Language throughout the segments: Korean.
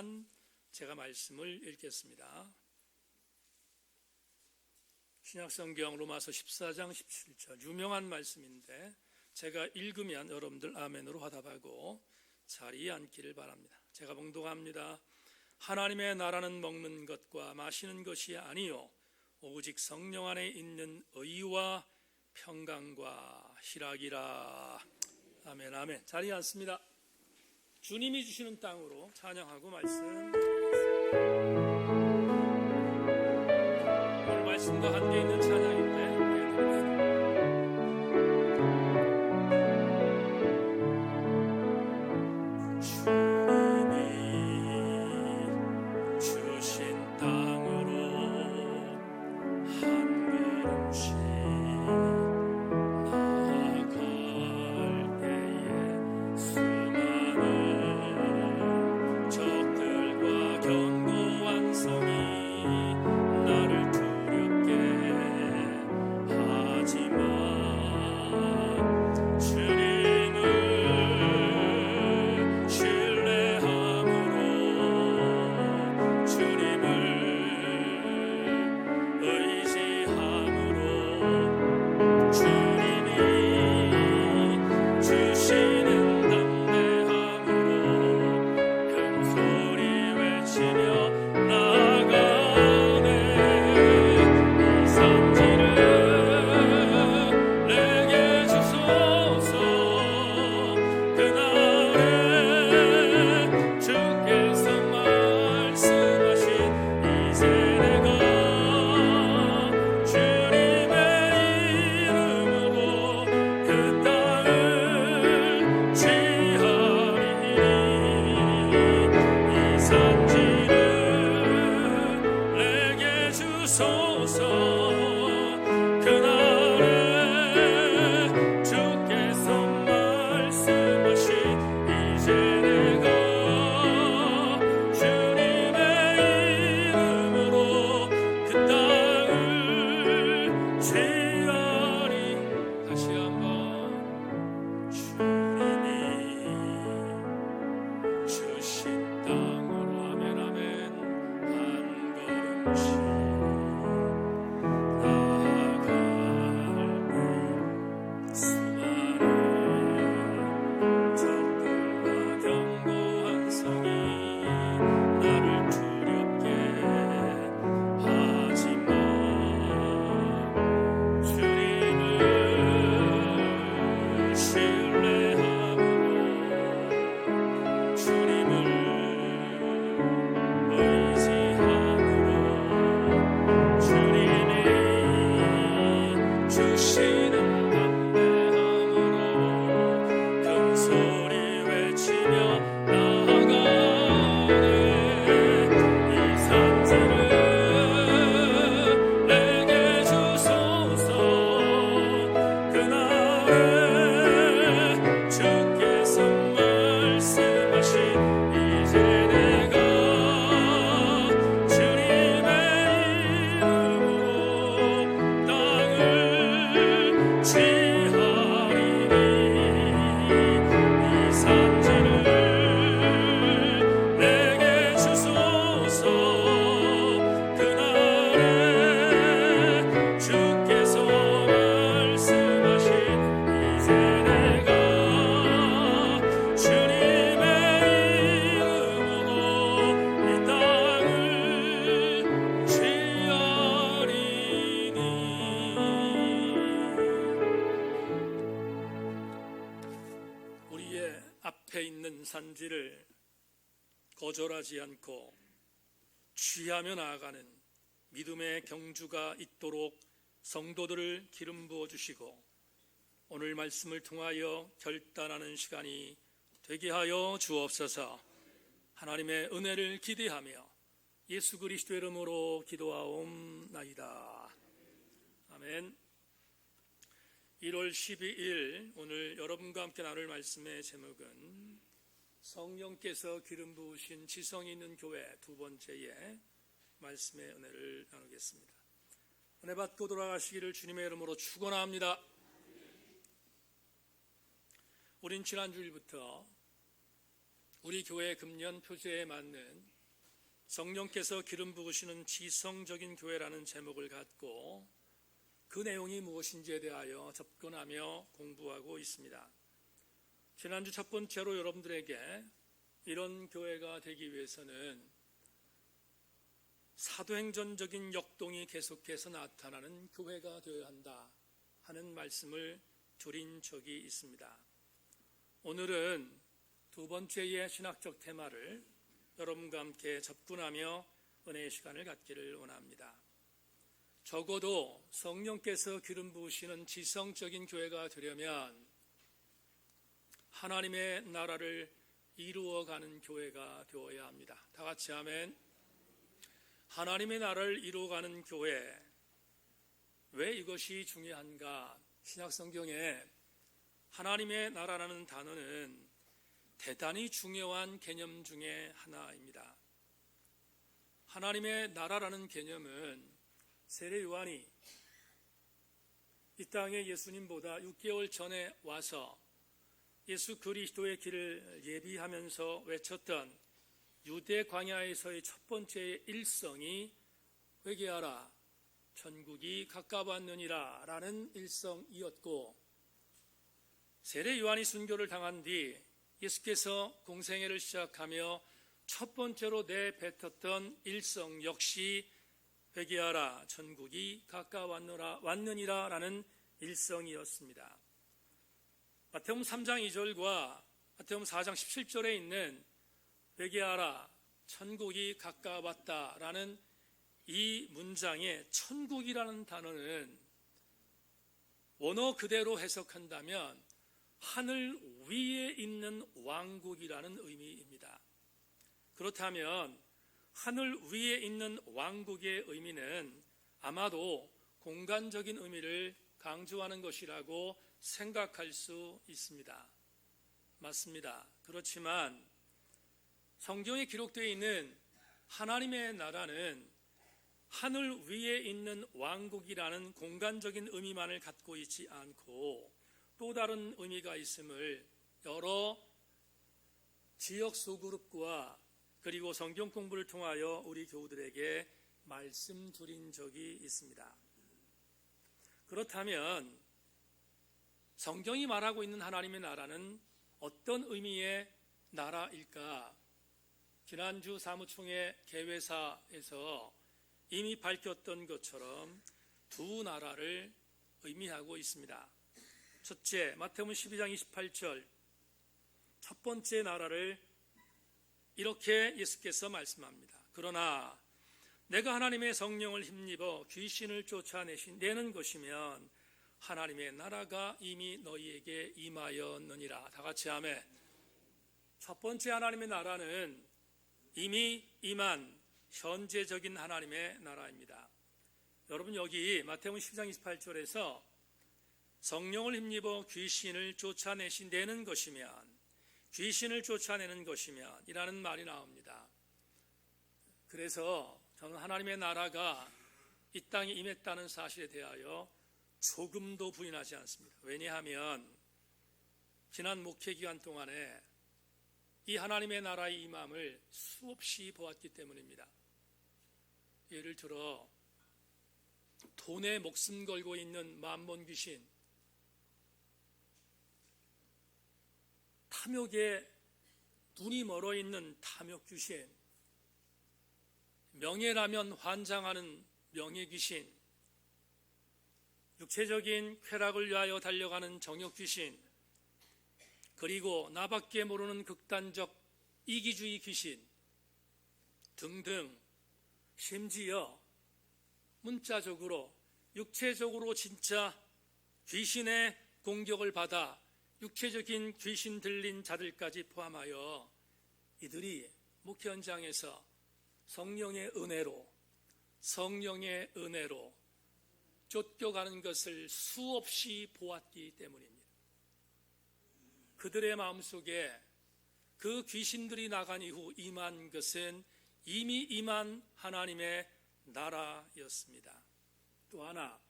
동안 제가 말씀을 읽겠습니다. 신약성경 로마서 14장 17절 유명한 말씀인데 제가 읽으면 여러분들 아멘으로 화답하고 자리에 앉기를 바랍니다. 제가 봉독합니다. 하나님의 나라는 먹는 것과 마시는 것이 아니요 오직 성령 안에 있는 의와 평강과 희락이라. 아멘 아멘. 자리에 앉습니다. 주님이 주시는 땅으로 찬양하고 말씀. 오늘 말씀과 함께 있는 찬양인데 산지를 거절하지 않고 취하며 나아가는 믿음의 경주가 있도록 성도들을 기름 부어 주시고 오늘 말씀을 통하여 결단하는 시간이 되게 하여 주옵소서. 하나님의 은혜를 기대하며 예수 그리스도의 이름으로 기도하옵나이다. 아멘. 1월 12일 오늘 여러분과 함께 나눌 말씀의 제목은 성령께서 기름 부으신 지성이 있는 교회 두 번째의 말씀의 은혜를 나누겠습니다. 은혜 받고 돌아가시기를 주님의 이름으로 축원합니다. 우린 지난 주일부터 우리 교회 금년 표제에 맞는 성령께서 기름 부으시는 지성적인 교회라는 제목을 갖고 그 내용이 무엇인지에 대하여 접근하며 공부하고 있습니다. 지난주 첫 번째로 여러분들에게 이런 교회가 되기 위해서는 사도행전적인 역동이 계속해서 나타나는 교회가 되어야 한다 하는 말씀을 드린 적이 있습니다. 오늘은 두 번째의 신학적 테마를 여러분과 함께 접근하며 은혜의 시간을 갖기를 원합니다. 적어도 성령께서 기름 부으시는 지성적인 교회가 되려면 하나님의 나라를 이루어가는 교회가 되어야 합니다. 다 같이 아멘. 하나님의 나라를 이루어가는 교회, 왜 이것이 중요한가? 신약성경에 하나님의 나라라는 단어는 대단히 중요한 개념 중에 하나입니다. 하나님의 나라라는 개념은 세례 요한이 이 땅에 예수님보다 6개월 전에 와서 예수 그리스도의 길을 예비하면서 외쳤던 유대 광야에서의 첫 번째 일성이 회개하라 천국이 가까웠느니라 라는 일성이었고, 세례 요한이 순교를 당한 뒤 예수께서 공생애를 시작하며 첫 번째로 내뱉었던 일성 역시 회개하라 천국이 가까웠느니라 라는 일성이었습니다. 마태복음 3장 2절과 마태복음 4장 17절에 있는 회개하라 천국이 가까웠다 라는 이 문장의 천국이라는 단어는 원어 그대로 해석한다면 하늘 위에 있는 왕국이라는 의미입니다. 그렇다면 하늘 위에 있는 왕국의 의미는 아마도 공간적인 의미를 강조하는 것이라고 생각할 수 있습니다. 맞습니다. 그렇지만 성경에 기록되어 있는 하나님의 나라는 하늘 위에 있는 왕국이라는 공간적인 의미만을 갖고 있지 않고 또 다른 의미가 있음을 여러 지역 소그룹과 그리고 성경 공부를 통하여 우리 교우들에게 말씀드린 적이 있습니다. 그렇다면 성경이 말하고 있는 하나님의 나라는 어떤 의미의 나라일까? 지난주 사무총회 개회사에서 이미 밝혔던 것처럼 두 나라를 의미하고 있습니다. 첫째, 마태복음 12장 28절 첫 번째 나라를 이렇게 예수께서 말씀합니다. 그러나 내가 하나님의 성령을 힘입어 귀신을 쫓아내는 것이면 하나님의 나라가 이미 너희에게 임하였느니라. 다 같이 아멘. 첫 번째 하나님의 나라는 이미 임한 현재적인 하나님의 나라입니다. 여러분, 여기 마태복음 12장 28절에서 성령을 힘입어 귀신을 쫓아내신다는 것이면, 귀신을 쫓아내는 것이면 이라는 말이 나옵니다. 그래서 저는 하나님의 나라가 이 땅에 임했다는 사실에 대하여 조금도 부인하지 않습니다. 왜냐하면 지난 목회 기간 동안에 이 하나님의 나라의 임함을 수없이 보았기 때문입니다. 예를 들어 돈에 목숨 걸고 있는 만몬 귀신, 탐욕에 눈이 멀어 있는 탐욕 귀신, 명예라면 환장하는 명예 귀신, 육체적인 쾌락을 위하여 달려가는 정욕 귀신, 그리고 나밖에 모르는 극단적 이기주의 귀신 등등, 심지어 문자적으로 육체적으로 진짜 귀신의 공격을 받아 육체적인 귀신 들린 자들까지 포함하여 이들이 목회 현장에서 성령의 은혜로 쫓겨가는 것을 수없이 보았기 때문입니다. 그들의 마음속에 그 귀신들이 나간 이후 임한 것은 이미 임한 하나님의 나라였습니다. 또 하나,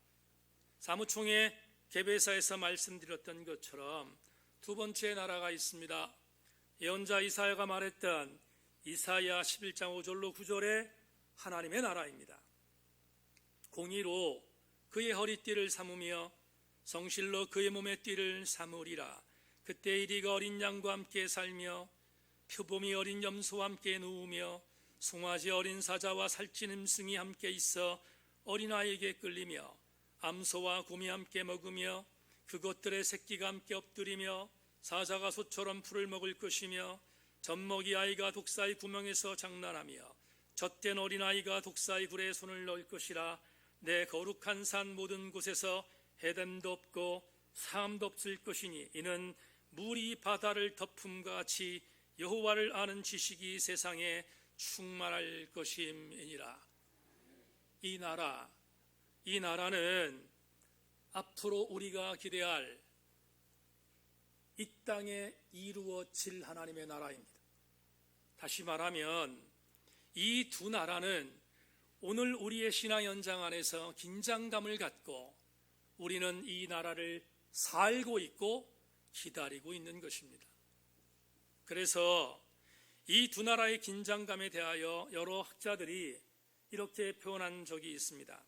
사무총회 개배사에서 말씀드렸던 것처럼 두 번째 나라가 있습니다. 예언자 이사야가 말했던 이사야 11장 5절로 9절의 하나님의 나라입니다. 공의로 그의 허리띠를 삼으며 성실로 그의 몸의 띠를 삼으리라. 그때 이리가 어린 양과 함께 살며 표범이 어린 염소와 함께 누우며 송아지 어린 사자와 살찐 짐승이 함께 있어 어린아이에게 끌리며 암소와 곰이 함께 먹으며 그것들의 새끼가 함께 엎드리며 사자가 소처럼 풀을 먹을 것이며 젖먹이 아이가 독사의 구멍에서 장난하며 젖된 어린아이가 독사의 굴에 손을 넣을 것이라. 내 거룩한 산 모든 곳에서 해됨도 없고 사함도 없을 것이니 이는 물이 바다를 덮음과 같이 여호와를 아는 지식이 세상에 충만할 것임이니라. 이 나라는 앞으로 우리가 기대할 이 땅에 이루어질 하나님의 나라입니다. 다시 말하면 이 두 나라는 오늘 우리의 신앙 현장 안에서 긴장감을 갖고 우리는 이 나라를 살고 있고 기다리고 있는 것입니다. 그래서 이 두 나라의 긴장감에 대하여 여러 학자들이 이렇게 표현한 적이 있습니다.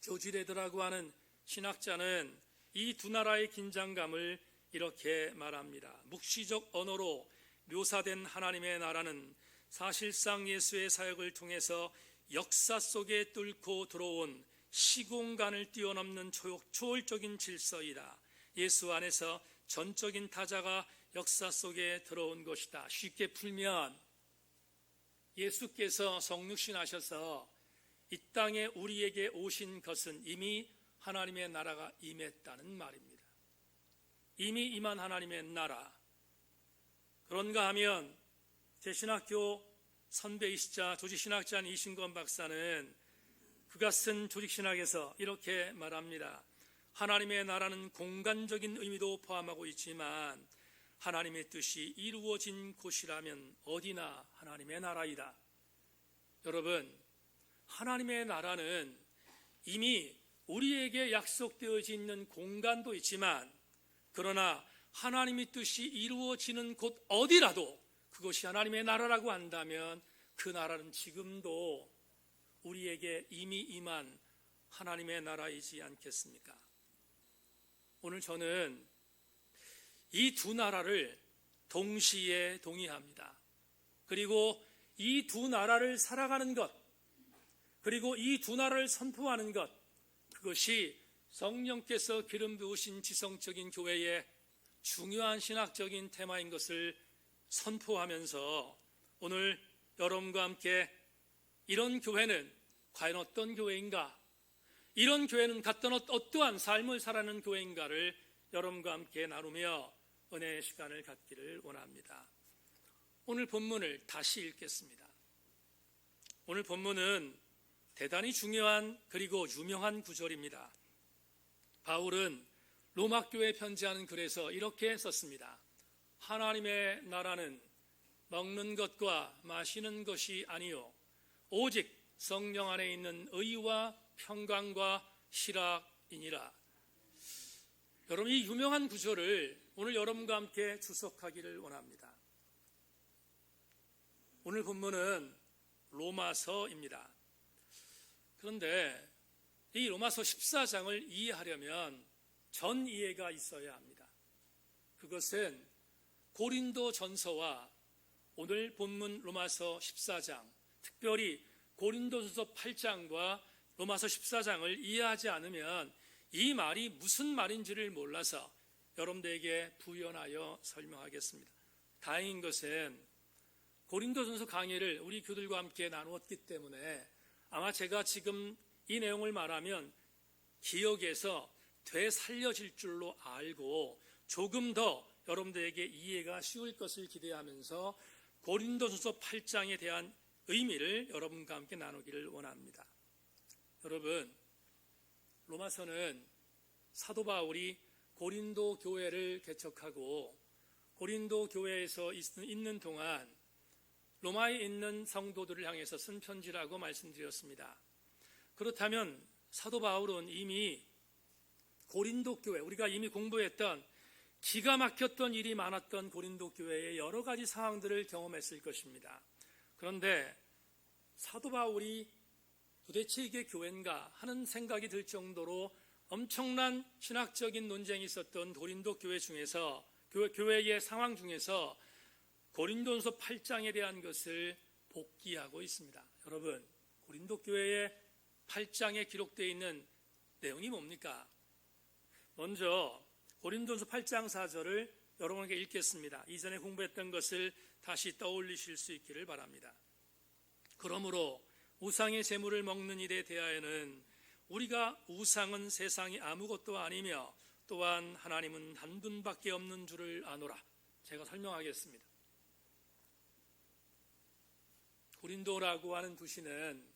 조지 레드라고 하는 신학자는 이 두 나라의 긴장감을 이렇게 말합니다. 묵시적 언어로 묘사된 하나님의 나라는 사실상 예수의 사역을 통해서 역사 속에 뚫고 들어온 시공간을 뛰어넘는 초월적인 질서이다. 예수 안에서 전적인 타자가 역사 속에 들어온 것이다. 쉽게 풀면 예수께서 성육신하셔서 이 땅에 우리에게 오신 것은 이미 하나님의 나라가 임했다는 말입니다. 이미 임한 하나님의 나라. 그런가 하면 제 신학교 선배이시자 조직신학자인 이신권 박사는 그가 쓴 조직신학에서 이렇게 말합니다. 하나님의 나라는 공간적인 의미도 포함하고 있지만 하나님의 뜻이 이루어진 곳이라면 어디나 하나님의 나라이다. 여러분, 하나님의 나라는 이미 우리에게 약속되어져 있는 공간도 있지만 그러나 하나님의 뜻이 이루어지는 곳 어디라도 그것이 하나님의 나라라고 한다면 그 나라는 지금도 우리에게 이미 임한 하나님의 나라이지 않겠습니까? 오늘 저는 이 두 나라를 동시에 동의합니다. 그리고 이 두 나라를 살아가는 것, 그리고 이 두 나라를 선포하는 것, 그것이 성령께서 기름 부으신 지성적인 교회의 중요한 신학적인 테마인 것을 선포하면서 오늘 여러분과 함께 이런 교회는 과연 어떤 교회인가? 이런 교회는 어떠한 삶을 살아가는 교회인가를 여러분과 함께 나누며 은혜의 시간을 갖기를 원합니다. 오늘 본문을 다시 읽겠습니다. 오늘 본문은 대단히 중요한 그리고 유명한 구절입니다. 바울은 로마 교회에 편지하는 글에서 이렇게 썼습니다. 하나님의 나라는 먹는 것과 마시는 것이 아니요 오직 성령 안에 있는 의와 평강과 희락이니라. 여러분, 이 유명한 구절을 오늘 여러분과 함께 주석하기를 원합니다. 오늘 본문은 로마서입니다. 그런데 이 로마서 14장을 이해하려면 전 이해가 있어야 합니다. 그것은 고린도 전서와 오늘 본문 로마서 14장, 특별히 고린도전서 8장과 로마서 14장을 이해하지 않으면 이 말이 무슨 말인지를 몰라서 여러분들에게 부연하여 설명하겠습니다. 다행인 것은 고린도전서 강의를 우리 교들과 함께 나누었기 때문에 아마 제가 지금 이 내용을 말하면 기억에서 되살려질 줄로 알고 조금 더 여러분들에게 이해가 쉬울 것을 기대하면서 고린도전서 8장에 대한 의미를 여러분과 함께 나누기를 원합니다. 여러분, 로마서는 사도 바울이 고린도 교회를 개척하고 고린도 교회에서 있는 동안 로마에 있는 성도들을 향해서 쓴 편지라고 말씀드렸습니다. 그렇다면 사도 바울은 이미 고린도 교회, 우리가 이미 공부했던 기가 막혔던 일이 많았던 고린도 교회의 여러 가지 상황들을 경험했을 것입니다. 그런데 사도 바울이 도대체 이게 교회인가 하는 생각이 들 정도로 엄청난 신학적인 논쟁이 있었던 고린도 교회 중에서 교회의 상황 중에서 고린도전서 8장에 대한 것을 복기하고 있습니다. 여러분, 고린도 교회의 8장에 기록되어 있는 내용이 뭡니까? 먼저 고린도전서 8장 4절을 여러분에게 읽겠습니다. 이전에 공부했던 것을 다시 떠올리실 수 있기를 바랍니다. 그러므로 우상의 제물을 먹는 일에 대하여는 우리가 우상은 세상이 아무것도 아니며 또한 하나님은 한 분밖에 없는 줄을 아노라. 제가 설명하겠습니다. 고린도라고 하는 도시는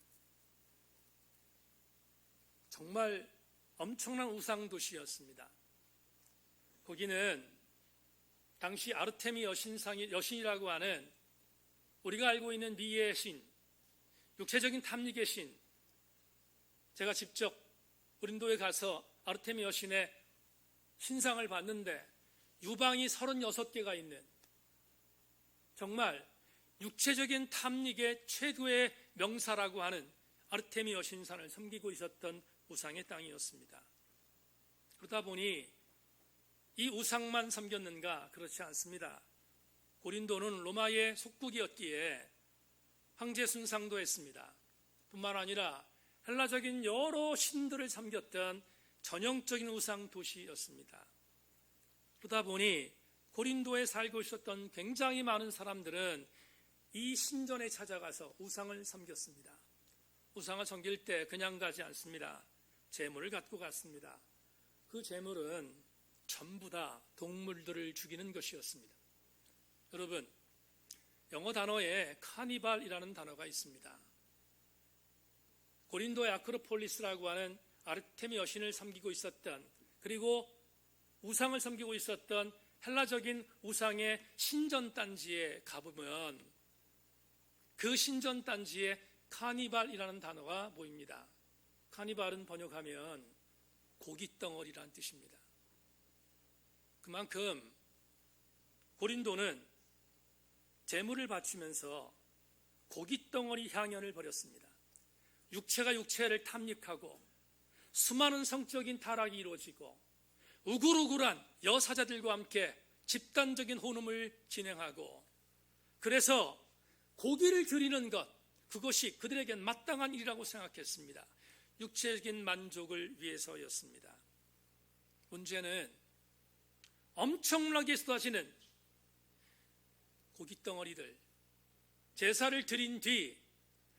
정말 엄청난 우상 도시였습니다. 거기는 당시 아르테미 여신이라고 하는 우리가 알고 있는 미의 신, 육체적인 탐닉의 신, 제가 직접 고린도에 가서 아르테미 여신의 신상을 봤는데 유방이 36개가 있는 정말 육체적인 탐닉의 최고의 명사라고 하는 아르테미 여신산을 섬기고 있었던 우상의 땅이었습니다. 그러다 보니 이 우상만 섬겼는가? 그렇지 않습니다. 고린도는 로마의 속국이었기에 황제 순상도 했습니다. 뿐만 아니라 헬라적인 여러 신들을 섬겼던 전형적인 우상 도시였습니다. 그러다 보니 고린도에 살고 있었던 굉장히 많은 사람들은 이 신전에 찾아가서 우상을 섬겼습니다. 우상을 섬길 때 그냥 가지 않습니다. 제물을 갖고 갔습니다. 그 제물은 전부 다 동물들을 죽이는 것이었습니다. 여러분, 영어 단어에 카니발이라는 단어가 있습니다. 고린도의 아크로폴리스라고 하는 아르테미 여신을 섬기고 있었던, 그리고 우상을 섬기고 있었던 헬라적인 우상의 신전단지에 가보면 그 신전단지에 카니발이라는 단어가 보입니다. 카니발은 번역하면 고깃덩어리라는 뜻입니다. 그만큼 고린도는 제물을 바치면서 고깃덩어리 향연을 벌였습니다. 육체가 육체를 탐닉하고 수많은 성적인 타락이 이루어지고 우글우글한 여사자들과 함께 집단적인 혼음을 진행하고, 그래서 고기를 드리는 것, 그것이 그들에겐 마땅한 일이라고 생각했습니다. 육체적인 만족을 위해서였습니다. 문제는 엄청나게 쏟아지는 고깃덩어리들, 제사를 드린 뒤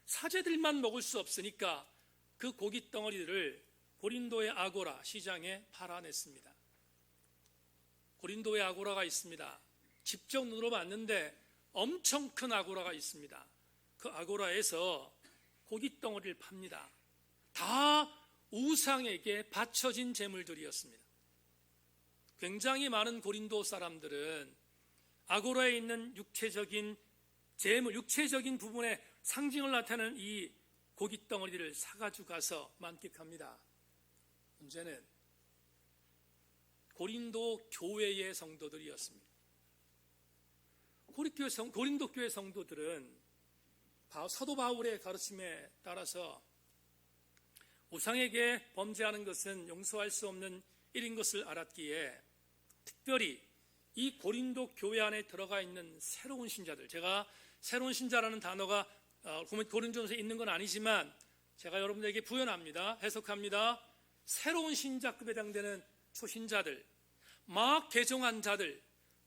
사제들만 먹을 수 없으니까 그 고깃덩어리들을 고린도의 아고라 시장에 팔아냈습니다. 고린도의 아고라가 있습니다. 직접 눈으로 봤는데 엄청 큰 아고라가 있습니다. 그 아고라에서 고깃덩어리를 팝니다. 다 우상에게 바쳐진 제물들이었습니다. 굉장히 많은 고린도 사람들은 아고라에 있는 육체적인 제물, 육체적인 부분의 상징을 나타내는 이 고깃덩어리를 사가지고 가서 만끽합니다. 문제는 고린도 교회의 성도들이었습니다. 고린도 교회 성도들은 사도 바울의 가르침에 따라서 우상에게 범죄하는 것은 용서할 수 없는 일인 것을 알았기에 특별히 이 고린도 교회 안에 들어가 있는 새로운 신자들, 제가 새로운 신자라는 단어가 고린도전서에 있는 건 아니지만 제가 여러분에게 부연합니다. 해석합니다. 새로운 신자급에 해당되는 초신자들, 막 개종한 자들,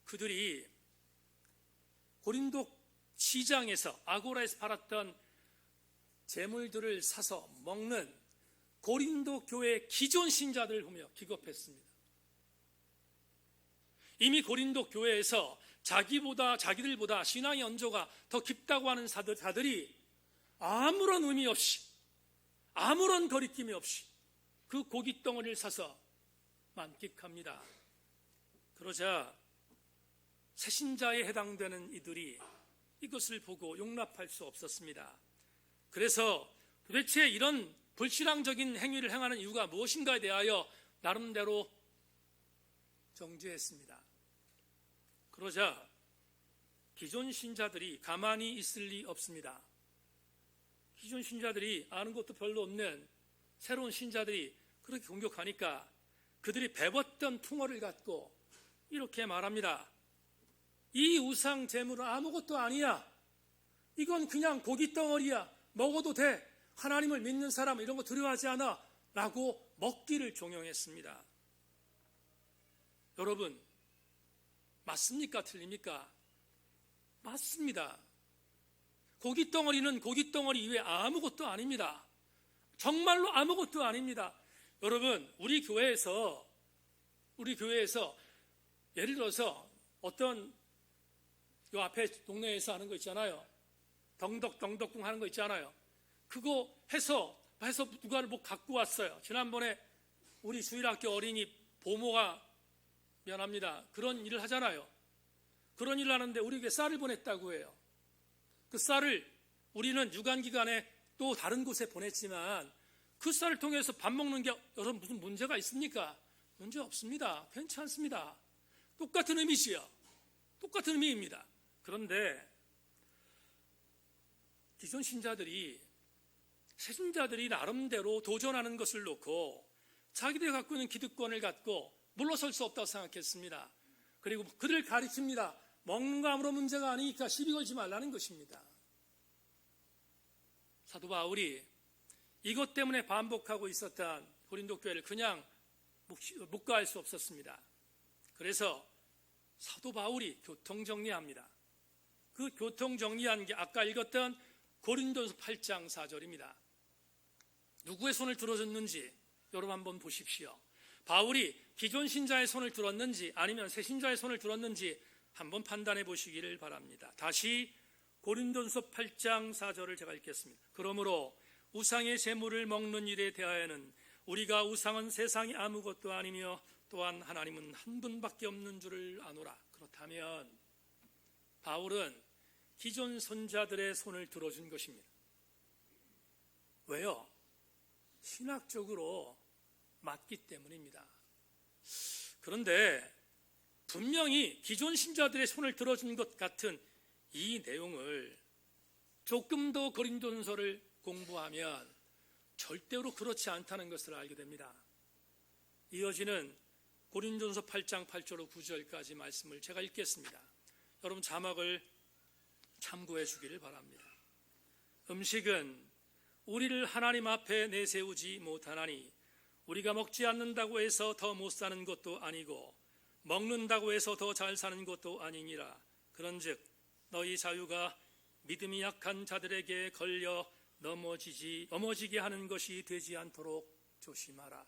그들이 고린도 시장에서 아고라에서 팔았던 재물들을 사서 먹는 고린도 교회의 기존 신자들을 보며 기겁했습니다. 이미 고린도 교회에서 자기들보다 신앙의 연조가 더 깊다고 하는 자들이 아무런 의미 없이, 아무런 거리낌이 없이 그 고깃덩어리를 사서 만끽합니다. 그러자 새신자에 해당되는 이들이 이것을 보고 용납할 수 없었습니다. 그래서 도대체 이런 불신앙적인 행위를 행하는 이유가 무엇인가에 대하여 나름대로 정죄했습니다. 그러자 기존 신자들이 가만히 있을 리 없습니다. 기존 신자들이 아는 것도 별로 없는 새로운 신자들이 그렇게 공격하니까 그들이 배웠던 풍어를 갖고 이렇게 말합니다. 이 우상 제물은 아무것도 아니야. 이건 그냥 고기 덩어리야. 먹어도 돼. 하나님을 믿는 사람은 이런 거 두려워하지 않아. 라고 먹기를 종용했습니다. 여러분, 맞습니까? 틀립니까? 맞습니다. 고기 덩어리는 고기 덩어리 이외에 아무것도 아닙니다. 정말로 아무것도 아닙니다. 여러분, 우리 교회에서 예를 들어서 어떤 요 앞에 동네에서 하는 거 있잖아요. 덩덕궁 하는 거 있잖아요. 그거 해서 누가 뭐 갖고 왔어요. 지난번에 우리 주일학교 어린이 보모가 미안합니다. 그런 일을 하잖아요. 그런 일을 하는데 우리에게 쌀을 보냈다고 해요. 그 쌀을 우리는 유관기관에 또 다른 곳에 보냈지만 그 쌀을 통해서 밥 먹는 게 여러분 무슨 문제가 있습니까? 문제 없습니다. 괜찮습니다. 똑같은 의미지요. 똑같은 의미입니다. 그런데 기존 신자들이 새 신자들이 나름대로 도전하는 것을 놓고 자기들이 갖고 있는 기득권을 갖고 물러설 수 없다고 생각했습니다. 그리고 그들을 가르칩니다. 먹는 거 아무런 문제가 아니니까 시비 걸지 말라는 것입니다. 사도 바울이 이것 때문에 반복하고 있었던 고린도 교회를 그냥 묵과할 수 없었습니다. 그래서 사도 바울이 교통정리합니다. 그 교통정리한 게 아까 읽었던 고린도서 8장 4절입니다. 누구의 손을 들어줬는지 여러분 한번 보십시오. 바울이 기존 신자의 손을 들었는지 아니면 새 신자의 손을 들었는지 한번 판단해 보시기를 바랍니다. 다시 고린도서 8장 4절을 제가 읽겠습니다. 그러므로 우상의 제물을 먹는 일에 대하여는 우리가 우상은 세상이 아무것도 아니며 또한 하나님은 한 분밖에 없는 줄을 아노라. 그렇다면 바울은 기존 선자들의 손을 들어준 것입니다. 왜요? 신학적으로 맞기 때문입니다. 그런데 분명히 기존 신자들의 손을 들어준 것 같은 이 내용을 조금 더 고린도전서를 공부하면 절대로 그렇지 않다는 것을 알게 됩니다. 이어지는 고린도전서 8장 8절로 9절까지 말씀을 제가 읽겠습니다. 여러분 자막을 참고해 주기를 바랍니다. 음식은 우리를 하나님 앞에 내세우지 못하나니 우리가 먹지 않는다고 해서 더 못 사는 것도 아니고 먹는다고 해서 더 잘 사는 것도 아니니라. 그런즉 너희 자유가 믿음이 약한 자들에게 걸려 넘어지게 하는 것이 되지 않도록 조심하라.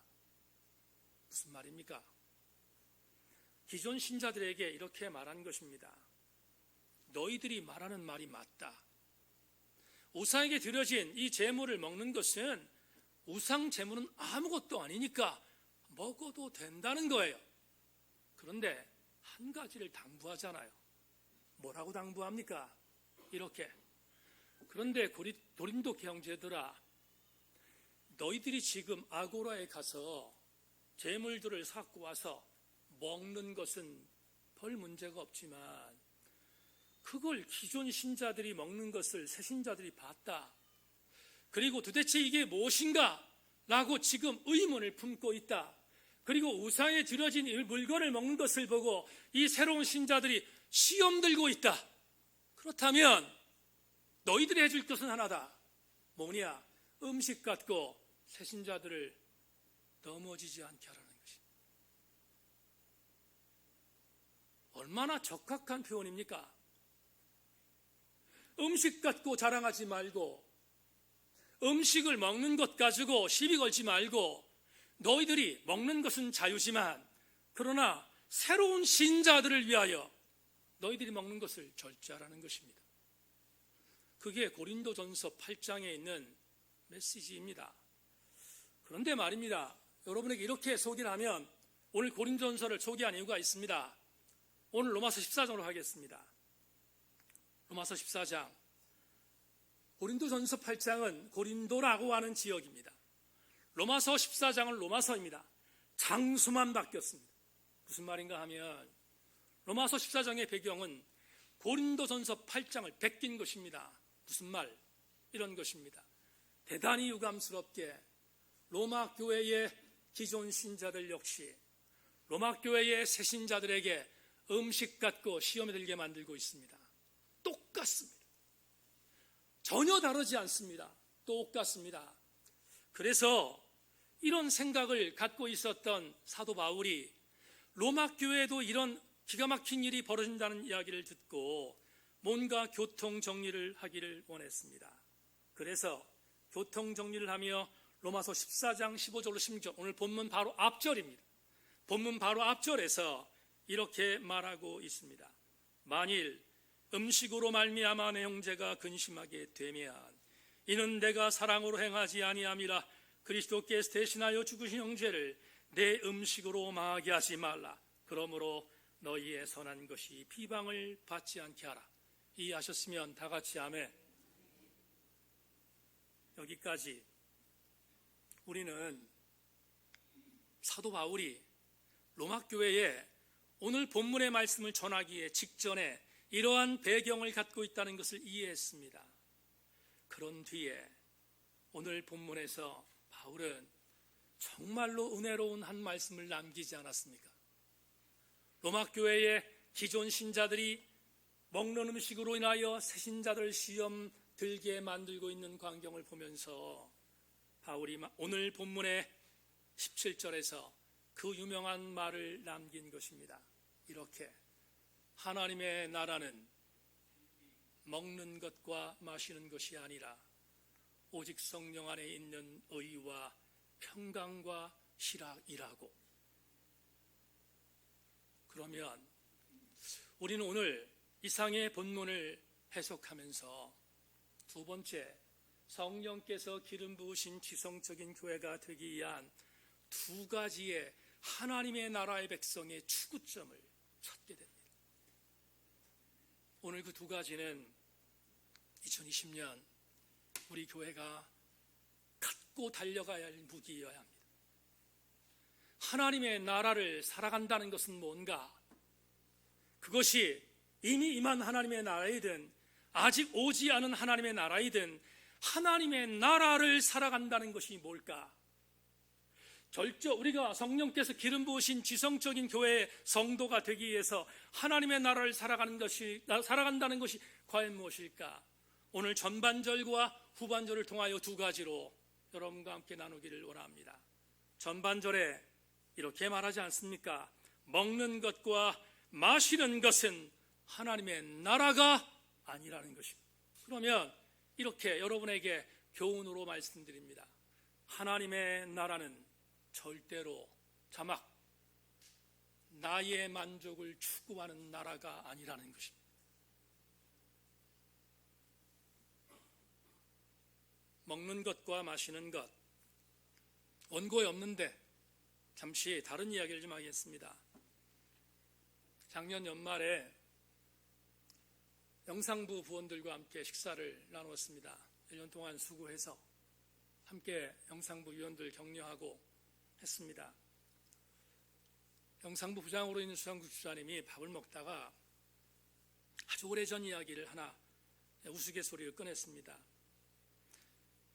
무슨 말입니까? 기존 신자들에게 이렇게 말한 것입니다. 너희들이 말하는 말이 맞다. 우상에게 드려진 이 제물을 먹는 것은 우상 제물은 아무것도 아니니까 먹어도 된다는 거예요. 그런데 한 가지를 당부하잖아요. 뭐라고 당부합니까? 이렇게. 그런데 고린도 형제들아, 너희들이 지금 아고라에 가서 제물들을 갖고 와서 먹는 것은 별 문제가 없지만 그걸 기존 신자들이 먹는 것을 새 신자들이 봤다. 그리고 도대체 이게 무엇인가? 라고 지금 의문을 품고 있다. 그리고 우상에 드려진 이 물건을 먹는 것을 보고 이 새로운 신자들이 시험 들고 있다. 그렇다면 너희들이 해줄 것은 하나다. 뭐냐? 음식 갖고 새 신자들을 넘어지지 않게 하라는 것입니다. 얼마나 적확한 표현입니까? 음식 갖고 자랑하지 말고 음식을 먹는 것 가지고 시비 걸지 말고 너희들이 먹는 것은 자유지만 그러나 새로운 신자들을 위하여 너희들이 먹는 것을 절제하라는 것입니다. 그게 고린도전서 8장에 있는 메시지입니다. 그런데 말입니다. 여러분에게 이렇게 소개를 하면 오늘 고린도전서를 소개한 이유가 있습니다. 오늘 로마서 14장으로 하겠습니다. 로마서 14장. 고린도전서 8장은 고린도라고 하는 지역입니다. 로마서 14장은 로마서입니다. 장소만 바뀌었습니다. 무슨 말인가 하면 로마서 14장의 배경은 고린도전서 8장을 베낀 것입니다. 무슨 말? 이런 것입니다. 대단히 유감스럽게 로마 교회의 기존 신자들 역시 로마 교회의 새 신자들에게 음식 갖고 시험에 들게 만들고 있습니다. 똑같습니다. 전혀 다르지 않습니다. 똑같습니다. 그래서 이런 생각을 갖고 있었던 사도 바울이 로마 교회에도 이런 기가 막힌 일이 벌어진다는 이야기를 듣고 뭔가 교통 정리를 하기를 원했습니다. 그래서 교통 정리를 하며 로마서 14장 15절로 16절, 오늘 본문 바로 앞절입니다. 본문 바로 앞절에서 이렇게 말하고 있습니다. 만일 음식으로 말미암아 내 형제가 근심하게 되면 이는 내가 사랑으로 행하지 아니함이라. 그리스도께서 대신하여 죽으신 형제를 내 음식으로 망하게 하지 말라. 그러므로 너희의 선한 것이 비방을 받지 않게 하라. 이해하셨으면 다 같이 아멘. 여기까지 우리는 사도 바울이 로마 교회에 오늘 본문의 말씀을 전하기에 직전에 이러한 배경을 갖고 있다는 것을 이해했습니다. 그런 뒤에 오늘 본문에서 바울은 정말로 은혜로운 한 말씀을 남기지 않았습니까? 로마 교회의 기존 신자들이 먹는 음식으로 인하여 새 신자들 시험 들게 만들고 있는 광경을 보면서 바울이 오늘 본문의 17절에서 그 유명한 말을 남긴 것입니다. 이렇게 하나님의 나라는 먹는 것과 마시는 것이 아니라 오직 성령 안에 있는 의와 평강과 희락이라고. 그러면 우리는 오늘 이상의 본문을 해석하면서 두 번째, 성령께서 기름 부으신 지성적인 교회가 되기 위한 두 가지의 하나님의 나라의 백성의 추구점을 찾게 됩니다. 오늘 그 두 가지는 2020년 우리 교회가 갖고 달려가야 할 무기여야 합니다. 하나님의 나라를 살아간다는 것은 뭔가? 그것이 이미 임한 하나님의 나라이든 아직 오지 않은 하나님의 나라이든 하나님의 나라를 살아간다는 것이 뭘까? 우리가 성령께서 기름 부으신 지성적인 교회의 성도가 되기 위해서 하나님의 나라를 살아간다는 것이 과연 무엇일까? 오늘 전반절과 후반절을 통하여 두 가지로 여러분과 함께 나누기를 원합니다. 전반절에 이렇게 말하지 않습니까? 먹는 것과 마시는 것은 하나님의 나라가 아니라는 것입니다. 그러면 이렇게 여러분에게 교훈으로 말씀드립니다. 하나님의 나라는 절대로 자막 나의 만족을 추구하는 나라가 아니라는 것입니다. 먹는 것과 마시는 것, 원고에 없는데 잠시 다른 이야기를 좀 하겠습니다. 작년 연말에 영상부 부원들과 함께 식사를 나누었습니다. 1년 동안 수고해서 함께 영상부 위원들 격려하고 했습니다. 영상부 부장으로 있는 수상국 주사님이 밥을 먹다가 아주 오래전 이야기를 하나 우스갯소리를 꺼냈습니다.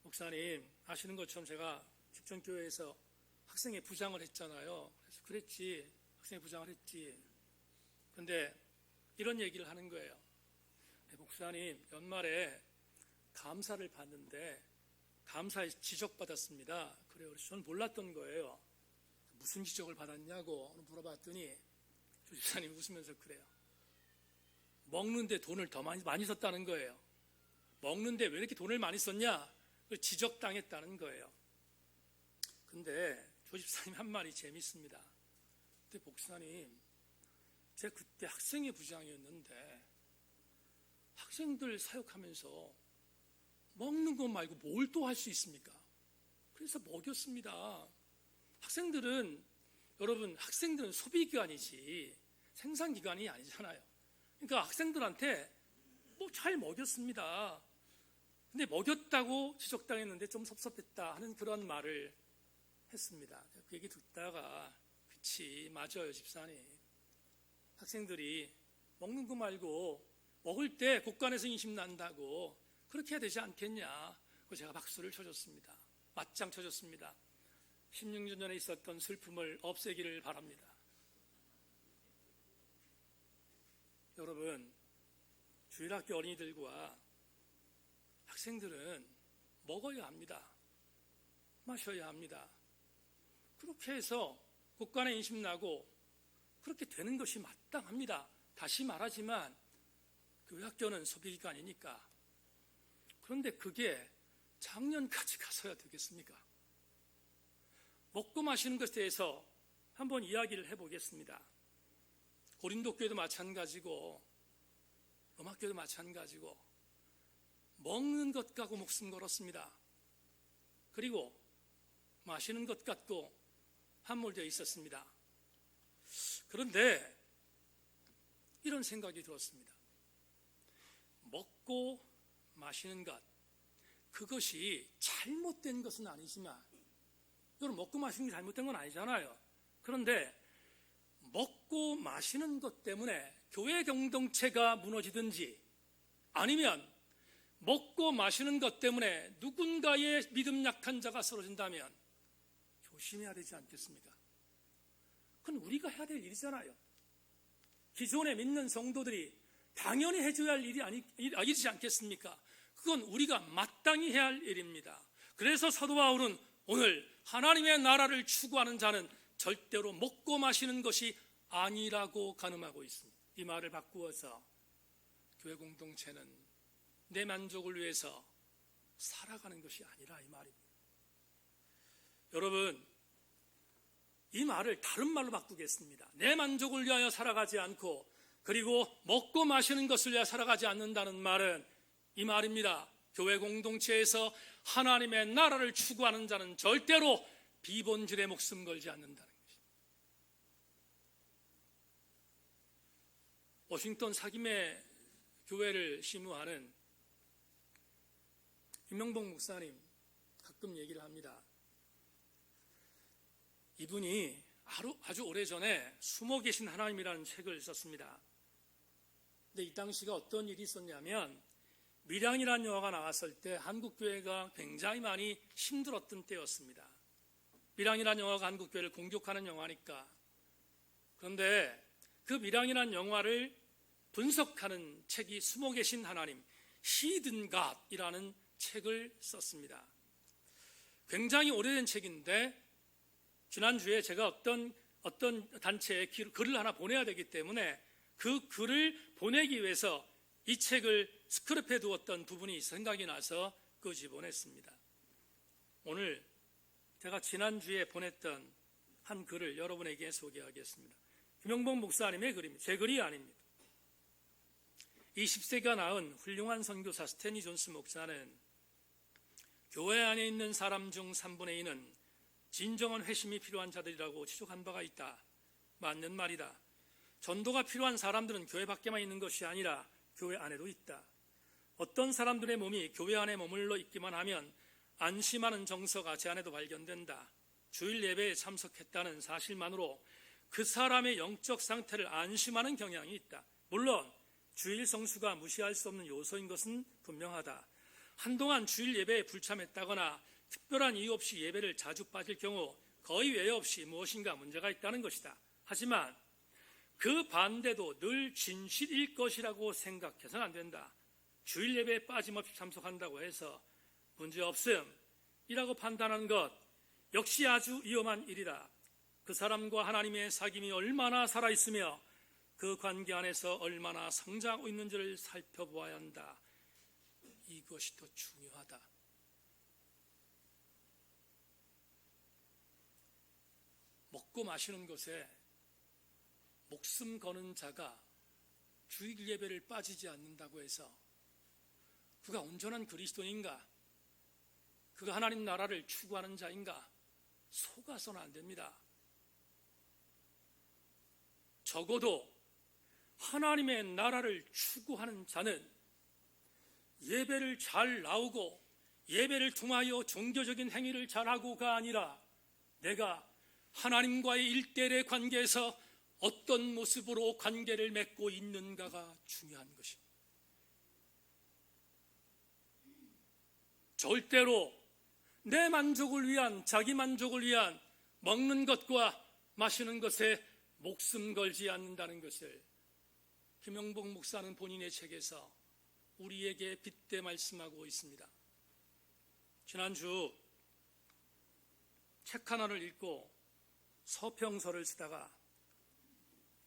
목사님, 아시는 것처럼 제가 집전교회에서 학생회 부장을 했잖아요. 그래서 그랬지, 학생회 부장을 했지. 그런데 이런 얘기를 하는 거예요. 목사님, 연말에 감사를 받는데 감사에 지적받았습니다. 그래요. 그래서 저는 몰랐던 거예요. 무슨 지적을 받았냐고 물어봤더니 조집사님 웃으면서 그래요. 먹는데 돈을 더 많이 썼다는 거예요. 먹는데 왜 이렇게 돈을 많이 썼냐? 지적당했다는 거예요. 근데 조집사님 한 말이 재밌습니다. 근데 목사님, 제가 그때 학생회 부장이었는데 학생들 사역하면서 먹는 것 말고 뭘 또 할 수 있습니까? 그래서 먹였습니다. 여러분 학생들은 소비기관이지 생산기관이 아니잖아요. 그러니까 학생들한테 뭐 잘 먹였습니다. 근데 먹였다고 지적당했는데 좀 섭섭했다 하는 그런 말을 했습니다. 그 얘기 듣다가 그치, 맞아요 집사님. 학생들이 먹는 거 말고 먹을 때 곳간에서 인심 난다고 그렇게 해야 되지 않겠냐. 그래서 제가 박수를 쳐줬습니다. 맞짱 쳐줬습니다. 16년 전에 있었던 슬픔을 없애기를 바랍니다. 여러분, 주일학교 어린이들과 학생들은 먹어야 합니다. 마셔야 합니다. 그렇게 해서 곳간에 인심 나고 그렇게 되는 것이 마땅합니다. 다시 말하지만 교회 학교는 소비기관이니까. 그런데 그게 작년까지 가서야 되겠습니까? 먹고 마시는 것에 대해서 한번 이야기를 해보겠습니다. 고린도 교회도 마찬가지고 음악교회도 마찬가지고 먹는 것 갖고 목숨 걸었습니다. 그리고 마시는 것 갖고 함몰되어 있었습니다. 그런데 이런 생각이 들었습니다. 먹고 마시는 것, 그것이 잘못된 것은 아니지만, 여러분 먹고 마시는 게 잘못된 건 아니잖아요. 그런데 먹고 마시는 것 때문에 교회 공동체가 무너지든지, 아니면 먹고 마시는 것 때문에 누군가의 믿음 약한 자가 쓰러진다면 조심해야 되지 않겠습니까? 그건 우리가 해야 될 일이잖아요. 기존에 믿는 성도들이 당연히 해줘야 할 일이지 않겠습니까? 그건 우리가 마땅히 해야 할 일입니다. 그래서 사도 바울은 오늘 하나님의 나라를 추구하는 자는 절대로 먹고 마시는 것이 아니라고 가늠하고 있습니다. 이 말을 바꾸어서 교회 공동체는 내 만족을 위해서 살아가는 것이 아니라 이 말입니다. 여러분, 이 말을 다른 말로 바꾸겠습니다. 내 만족을 위하여 살아가지 않고 그리고 먹고 마시는 것을 위하여 살아가지 않는다는 말은 이 말입니다. 교회 공동체에서 하나님의 나라를 추구하는 자는 절대로 비본질에 목숨 걸지 않는다는 것입니다. 워싱턴 사김의 교회를 심우하는 김명복 목사님 가끔 얘기를 합니다. 이분이 아주 오래전에 숨어 계신 하나님이라는 책을 썼습니다. 근데 이 당시가 어떤 일이 있었냐면 밀양이라는 영화가 나왔을 때 한국교회가 굉장히 많이 힘들었던 때였습니다. 밀양이라는 영화가 한국교회를 공격하는 영화니까. 그런데 그 밀양이라는 영화를 분석하는 책이 숨어 계신 하나님, Hidden God이라는 책을 썼습니다. 굉장히 오래된 책인데 지난주에 제가 어떤 단체에 글을 하나 보내야 되기 때문에 그 글을 보내기 위해서 이 책을 스크랩해 두었던 부분이 생각이 나서 끄집어냈습니다. 오늘 제가 지난주에 보냈던 한 글을 여러분에게 소개하겠습니다. 김영복 목사님의 글입니다. 제 글이 아닙니다. 20세가 낳은 훌륭한 선교사 스탠리 존스 목사는 교회 안에 있는 사람 중 3분의 2는 진정한 회심이 필요한 자들이라고 지적한 바가 있다. 맞는 말이다. 전도가 필요한 사람들은 교회 밖에만 있는 것이 아니라 교회 안에도 있다. 어떤 사람들의 몸이 교회 안에 머물러 있기만 하면 안심하는 정서가 제 안에도 발견된다. 주일 예배에 참석했다는 사실만으로 그 사람의 영적 상태를 안심하는 경향이 있다. 물론 주일 성수가 무시할 수 없는 요소인 것은 분명하다. 한동안 주일 예배에 불참했다거나 특별한 이유 없이 예배를 자주 빠질 경우 거의 외여 없이 무엇인가 문제가 있다는 것이다. 하지만 그 반대도 늘 진실일 것이라고 생각해서는 안 된다. 주일 예배에 빠짐없이 참석한다고 해서 문제없음이라고 판단하는 것 역시 아주 위험한 일이다. 그 사람과 하나님의 사귐이 얼마나 살아있으며 그 관계 안에서 얼마나 성장하고 있는지를 살펴보아야 한다. 이것이 더 중요하다. 먹고 마시는 것에 목숨 거는 자가 주일 예배를 빠지지 않는다고 해서 그가 온전한 그리스도인가? 그가 하나님 나라를 추구하는 자인가? 속아서는 안 됩니다. 적어도 하나님의 나라를 추구하는 자는 예배를 잘 나오고 예배를 통하여 종교적인 행위를 잘하고가 아니라 내가 하나님과의 일대일의 관계에서 어떤 모습으로 관계를 맺고 있는가가 중요한 것입니다. 절대로 내 만족을 위한, 자기 만족을 위한 먹는 것과 마시는 것에 목숨 걸지 않는다는 것을 김영복 목사는 본인의 책에서 우리에게 빗대 말씀하고 있습니다. 지난주 책 하나를 읽고 서평서를 쓰다가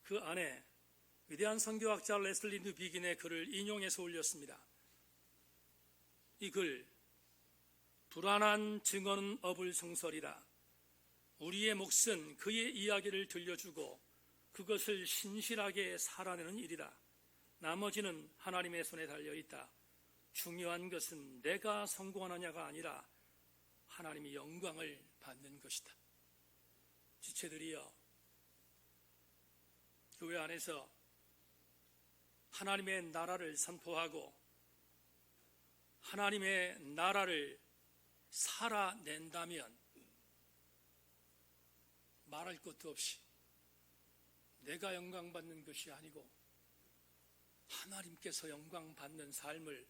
그 안에 위대한 선교학자 레슬리 누비긴의 글을 인용해서 올렸습니다. 이 글, 불안한 증언은 어불성설이라. 우리의 몫은 그의 이야기를 들려주고 그것을 신실하게 살아내는 일이라. 나머지는 하나님의 손에 달려있다. 중요한 것은 내가 성공하느냐가 아니라 하나님이 영광을 받는 것이다. 지체들이여, 교회 안에서 하나님의 나라를 선포하고 하나님의 나라를 살아낸다면 말할 것도 없이 내가 영광받는 것이 아니고 하나님께서 영광받는 삶을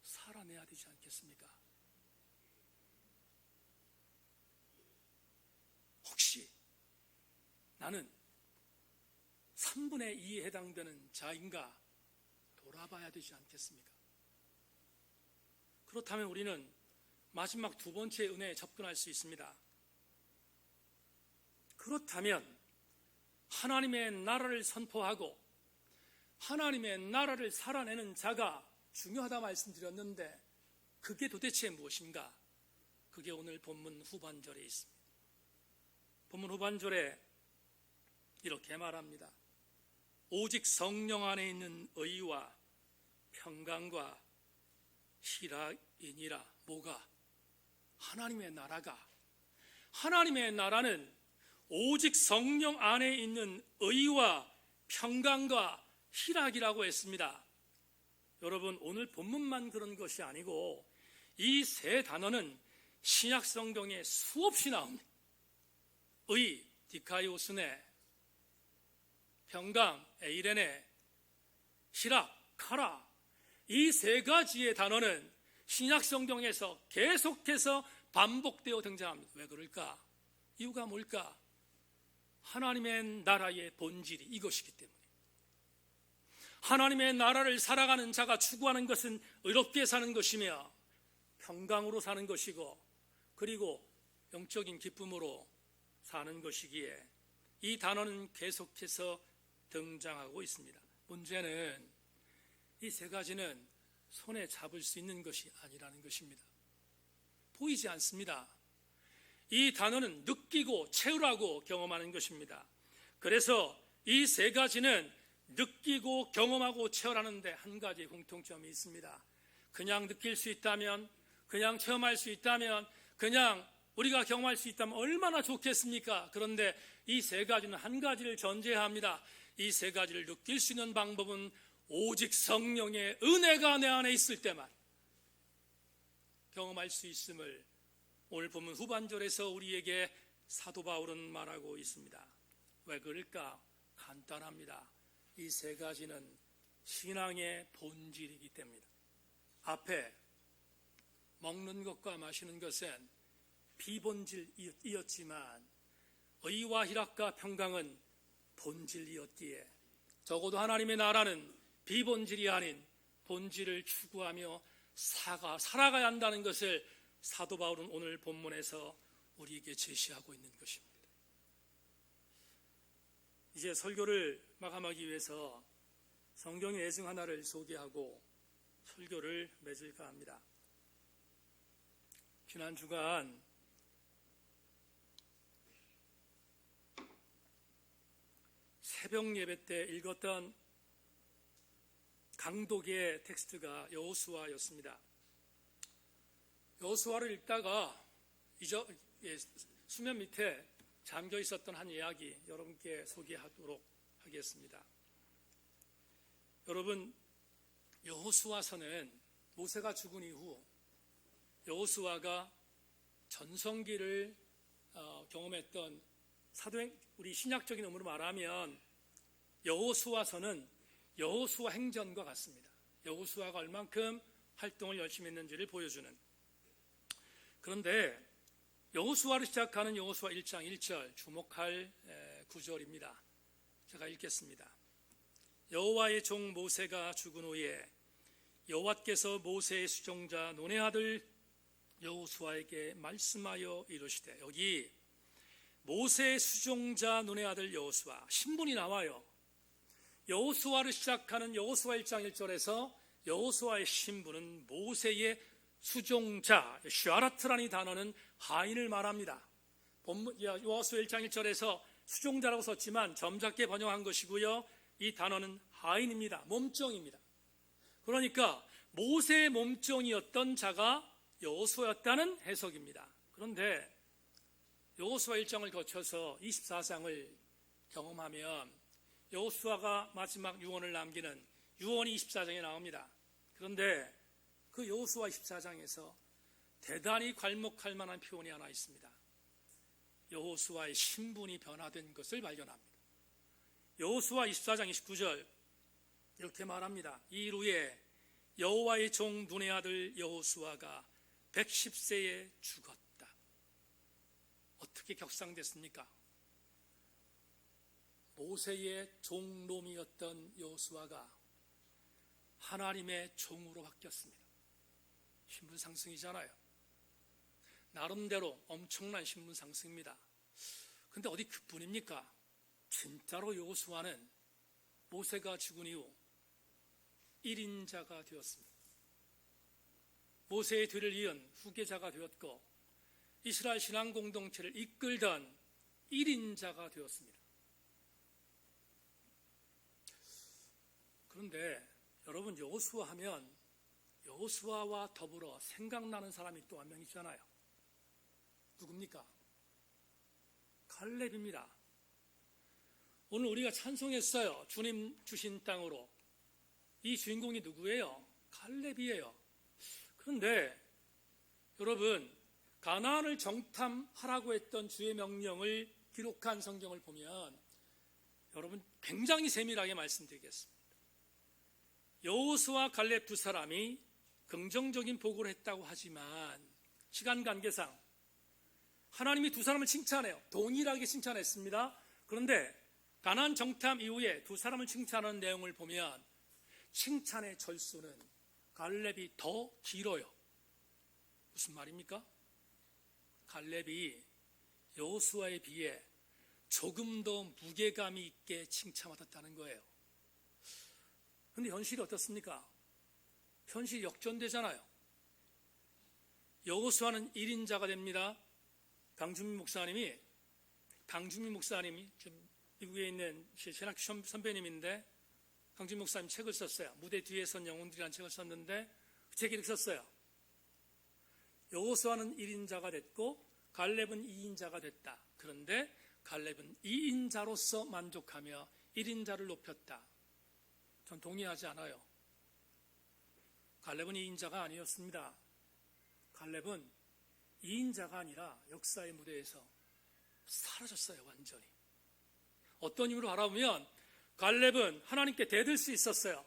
살아내야 되지 않겠습니까? 혹시 나는 3분의 2에 해당되는 자인가 돌아봐야 되지 않겠습니까? 그렇다면 우리는 마지막 두 번째 은혜에 접근할 수 있습니다. 그렇다면 하나님의 나라를 선포하고 하나님의 나라를 살아내는 자가 중요하다 말씀드렸는데 그게 도대체 무엇인가? 그게 오늘 본문 후반절에 있습니다. 본문 후반절에 이렇게 말합니다. 오직 성령 안에 있는 의와 평강과 희락이니라. 뭐가? 하나님의 나라가. 하나님의 나라는 오직 성령 안에 있는 의와 평강과 희락이라고 했습니다. 여러분, 오늘 본문만 그런 것이 아니고 이 세 단어는 신약 성경에 수없이 나옵니다. 의, 디카이오스네, 평강, 에이레네, 희락, 카라. 이 세 가지의 단어는 신약 성경에서 계속해서 반복되어 등장합니다. 왜 그럴까? 이유가 뭘까? 하나님의 나라의 본질이 이것이기 때문에. 하나님의 나라를 살아가는 자가 추구하는 것은 의롭게 사는 것이며 평강으로 사는 것이고 그리고 영적인 기쁨으로 사는 것이기에 이 단어는 계속해서 등장하고 있습니다. 문제는 이 세 가지는 손에 잡을 수 있는 것이 아니라는 것입니다. 보이지 않습니다. 이 단어는 느끼고 채우라고 경험하는 것입니다. 그래서 이 세 가지는 느끼고 경험하고 체험하는데 한 가지 공통점이 있습니다. 그냥 느낄 수 있다면, 그냥 체험할 수 있다면, 그냥 우리가 경험할 수 있다면 얼마나 좋겠습니까? 그런데 이 세 가지는 한 가지를 전제합니다. 이 세 가지를 느낄 수 있는 방법은 오직 성령의 은혜가 내 안에 있을 때만 경험할 수 있음을 오늘 본문 후반절에서 우리에게 사도 바울은 말하고 있습니다. 왜 그럴까? 간단합니다. 이 세 가지는 신앙의 본질이기 때문입니다. 앞에 먹는 것과 마시는 것은 비본질이었지만 의와 희락과 평강은 본질이었기에 적어도 하나님의 나라는 비본질이 아닌 본질을 추구하며 살아가야 한다는 것을 사도 바울은 오늘 본문에서 우리에게 제시하고 있는 것입니다. 이제 설교를 마감하기 위해서 성경의 예증 하나를 소개하고 설교를 맺을까 합니다. 지난 주간 새벽 예배 때 읽었던 강독의 텍스트가 여호수아였습니다. 여호수아를 읽다가 수면 밑에 잠겨 있었던 한 이야기 여러분께 소개하도록 하겠습니다. 여러분, 여호수아서는 모세가 죽은 이후 여호수아가 전성기를 경험했던 사도행, 우리 신약적인 의미로 말하면 여호수아서는 여호수아 행전과 같습니다. 여호수아가 얼만큼 활동을 열심히 했는지를 보여주는. 그런데 여호수아를 시작하는 여호수아 1장 1절 주목할 구절입니다. 제가 읽겠습니다. 여호와의 종 모세가 죽은 후에 여호와께서 모세의 수종자 눈의 아들 여호수아에게 말씀하여 이르시되, 여기 모세의 수종자 눈의 아들 여호수아 신분이 나와요. 여호수아를 시작하는 여호수아 1장 1절에서 여호수아의 신분은 모세의 수종자, 슈아라트라는 단어는 하인을 말합니다. 여호수아 1장 1절에서 수종자라고 썼지만 점잖게 번역한 것이고요, 이 단어는 하인입니다. 몸종입니다. 그러니까 모세의 몸종이었던 자가 여호수아였다는 해석입니다. 그런데 여호수아 1장을 거쳐서 24장을 경험하면 여호수아가 마지막 유언을 남기는 유언이 24장에 나옵니다. 그런데 그 여호수아 24장에서 대단히 괄목할 만한 표현이 하나 있습니다. 여호수아의 신분이 변화된 것을 발견합니다. 여호수아 24장 29절 이렇게 말합니다. 이일 후에 여호와의 종 눈의 아들 여호수아가 110세에 죽었다. 어떻게 격상됐습니까? 모세의 종놈이었던 여호수아가 하나님의 종으로 바뀌었습니다. 신분 상승이잖아요. 나름대로 엄청난 신분 상승입니다. 그런데 어디 그뿐입니까? 진짜로 여호수아는 모세가 죽은 이후 1인자가 되었습니다. 모세의 뒤를 이은 후계자가 되었고 이스라엘 신앙 공동체를 이끌던 1인자가 되었습니다. 그런데 여러분, 여호수아 하면 여호수아와 더불어 생각나는 사람이 또 한 명 있잖아요. 누굽니까? 갈렙입니다. 오늘 우리가 찬송했어요. 주님 주신 땅으로. 이 주인공이 누구예요? 갈렙이에요. 그런데 여러분, 가나안을 정탐하라고 했던 주의 명령을 기록한 성경을 보면 여러분 굉장히 세밀하게 말씀드리겠습니다. 여호수아 갈렙 두 사람이 긍정적인 보고를 했다고 하지만 시간 관계상 하나님이 두 사람을 칭찬해요. 동일하게 칭찬했습니다. 그런데 가나안 정탐 이후에 두 사람을 칭찬하는 내용을 보면 칭찬의 절수는 갈렙이 더 길어요. 무슨 말입니까? 갈렙이 여호수아에 비해 조금 더 무게감이 있게 칭찬받았다는 거예요. 그런데 현실이 어떻습니까? 현실이 역전되잖아요. 여호수아는 1인자가 됩니다. 강준민 목사님이 지금 미국에 있는 신학 선배님인데 강준민 목사님 책을 썼어요. 무대 뒤에 선 영혼들이라는 책을 썼는데 그 책에 이렇게 썼어요. 여호수아는 1인자가 됐고 갈렙은 2인자가 됐다. 그런데 갈렙은 2인자로서 만족하며 1인자를 높였다. 전 동의하지 않아요. 갈렙은 2인자가 아니었습니다. 갈렙은 2인자가 아니라 역사의 무대에서 사라졌어요. 완전히. 어떤 힘으로 바라보면 갈렙은 하나님께 대들 수 있었어요.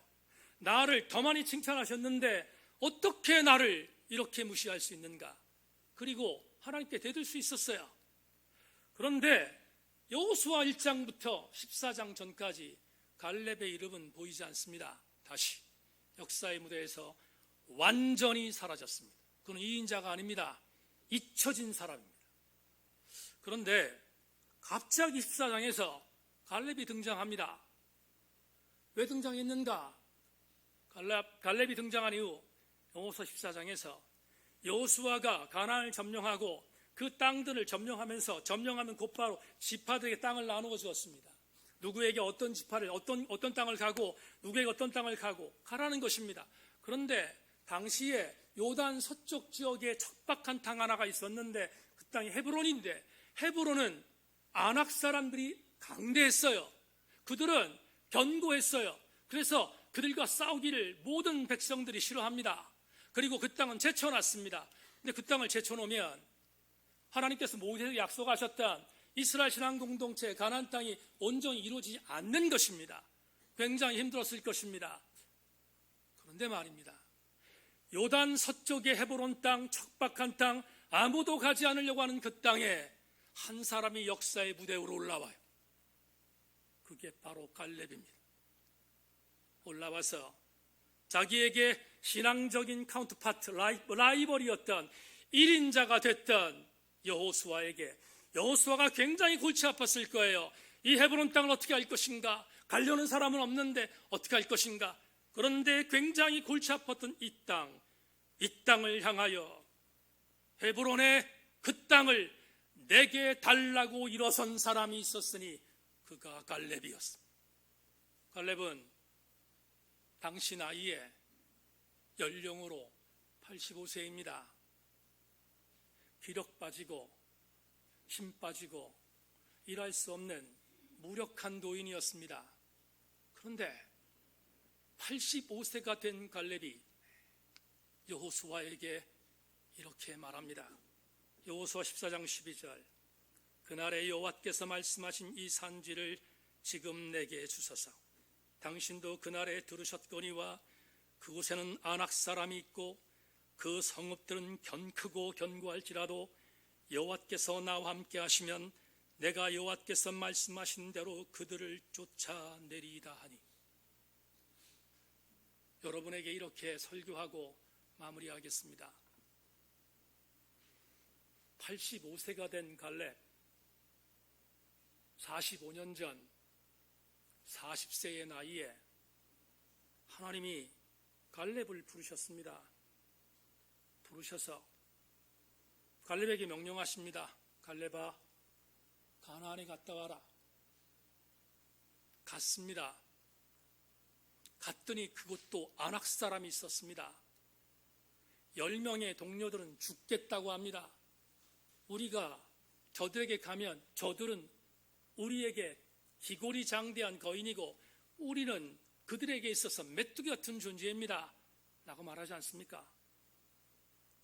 나를 더 많이 칭찬하셨는데 어떻게 나를 이렇게 무시할 수 있는가. 그리고 하나님께 대들 수 있었어요. 그런데 여호수아 1장부터 14장 전까지 갈렙의 이름은 보이지 않습니다. 다시 역사의 무대에서 완전히 사라졌습니다. 그는 2인자가 아닙니다. 잊혀진 사람입니다. 그런데 갑자기 14장에서 갈렙이 등장합니다. 왜 등장했는가? 갈렙이 등장한 이후 여호수아 14장에서 여호수아가 가나안을 점령하고 그 땅들을 점령하면 곧바로 지파들에게 땅을 나누어 주었습니다. 누구에게 어떤 지파를 어떤 땅을 가고 누구에게 어떤 땅을 가라는 것입니다. 그런데 당시에 요단 서쪽 지역에 척박한 땅 하나가 있었는데 그 땅이 헤브론인데 헤브론은 아낙 사람들이 강대했어요. 그들은 견고했어요. 그래서 그들과 싸우기를 모든 백성들이 싫어합니다. 그리고 그 땅은 제쳐놨습니다. 근데 그 땅을 제쳐놓으면 하나님께서 모세에게 약속하셨던 이스라엘 신앙 공동체 가나안 땅이 온전히 이루어지지 않는 것입니다. 굉장히 힘들었을 것입니다. 그런데 말입니다, 요단 서쪽의 헤브론 땅, 척박한 땅, 아무도 가지 않으려고 하는 그 땅에 한 사람이 역사의 무대 위로 올라와요. 그게 바로 갈렙입니다. 올라와서 자기에게 신앙적인 카운트파트, 라이벌이었던 1인자가 됐던 여호수아에게, 여호수아가 굉장히 골치 아팠을 거예요. 이 헤브론 땅을 어떻게 할 것인가? 가려는 사람은 없는데 어떻게 할 것인가? 그런데 굉장히 골치 아팠던 이 땅을 향하여 헤브론의 그 땅을 내게 달라고 일어선 사람이 있었으니 그가 갈렙이었습니다. 갈렙은 당시 나이에 연령으로 85세입니다. 기력 빠지고 힘 빠지고 일할 수 없는 무력한 노인이었습니다. 그런데 85세가 된 갈렙이 여호수아에게 이렇게 말합니다. 여호수아 14장 12절, 그날에 여호와께서 말씀하신 이 산지를 지금 내게 주소서. 당신도 그날에 들으셨거니와 그곳에는 아낙 사람이 있고 그 성읍들은 견크고 견고할지라도 여호와께서 나와 함께 하시면 내가 여호와께서 말씀하신 대로 그들을 쫓아내리이다 하니. 여러분에게 이렇게 설교하고 마무리하겠습니다. 85세가 된 갈렙, 45년 전 40세의 나이에 하나님이 갈렙을 부르셨습니다. 부르셔서 갈렙에게 명령하십니다. 갈렙아, 가나안에 갔다 와라. 갔습니다. 갔더니 그곳도 아낙 사람이 있었습니다. 10명의 동료들은 죽겠다고 합니다. 우리가 저들에게 가면 저들은 우리에게 기골이 장대한 거인이고 우리는 그들에게 있어서 메뚜기 같은 존재입니다 라고 말하지 않습니까?